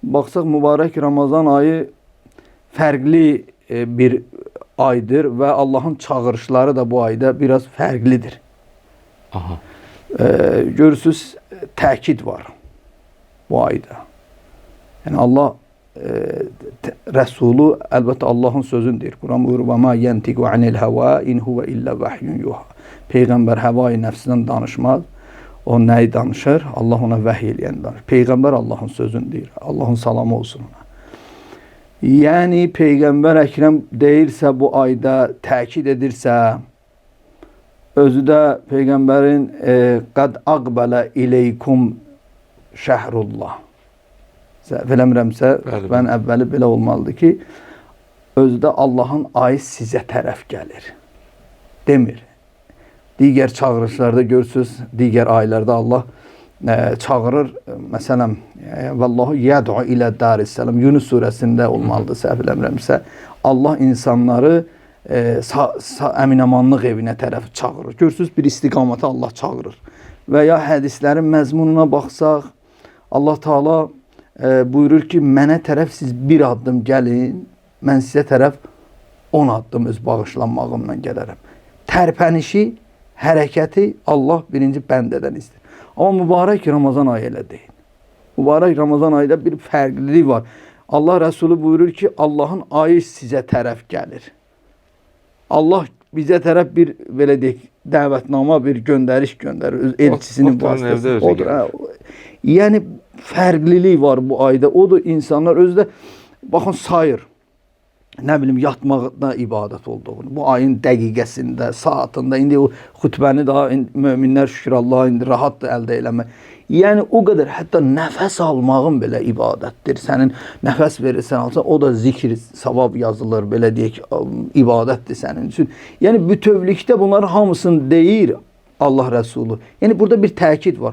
Baxsaq mübarək Ramazan ayı fərqli bir aydır və Allahın çağırışları da bu ayda biraz fərqlidir. Aha. Görürsünüz, təkid var bu ayda. Yəni Allah Rəsulu əlbəttə Allahın sözünü deyir. Quran buyurur: "Və ma yentiqu anil hava in huve illa vahyun yuha." Peyğəmbər həva-i nəfsindən danışmaz. O nəyi danışır? Allah ona vəhy eləyən danışır. Peyğəmbər Allahın sözünü deyir. Allahın salamı olsun ona. Yəni Peyğəmbər Əkrəm deyirsə, bu ayda təkid edirsə, özü də Peyğəmbərin qad aqbələ ileykum şəhrullah. Səhv eləmirəmsə, mən əvvəli belə olmalıdır ki, özü də Allahın ayı sizə tərəf gəlir. Demir. Digər çağırışlarda görürsünüz, digər aylarda Allah çağırır. Məsələn, vallahu yəd'u ilə darissalam. Yunus surəsində olmalıdır, səhv eləmirəmsə. Allah insanları əminamanlıq evinə tərəf çağırır. Görürsünüz, bir istiqamətə Allah çağırır. Və ya hədislərin məzmununa baxsaq, Allah Taala buyurur ki, mənə tərəf siz bir addım gəlin, mən sizə tərəf 10 addım öz bağışlanmağımla gələrəm. Tərpənişi, hərəkəti Allah birinci bəndədən istəyir. Amma mübarək Ramazan ayı elə deyil. Mübarək Ramazan ayında bir fərqlilik var. Allah Rəsulü buyurur ki, Allahın ayı sizə tərəf gəlir. Allah bizə tərəf bir, belə deyək, dəvətnama, bir göndəriş göndərir. Öz elçisinin vasitəsilə. Yəni, fərqlilik var bu ayda. Odur insanlar özü də, baxın, sayır. Nə bilim, yatmaqda ibadət olduğunu. Bu ayın dəqiqəsində, saatında, indi o xütbəni daha möminlər şükür Allaha indi rahatdır əldə eləmək. Yəni, o qədər, hətta nəfəs almağın belə ibadətdir. Sənin nəfəs verirsən alsan, o da zikr, savab yazılır, belə deyək, ibadətdir sənin üçün. Yəni, bütövlükdə bunların hamısını deyir Allah Rəsulü. Yəni, burada bir təkid var.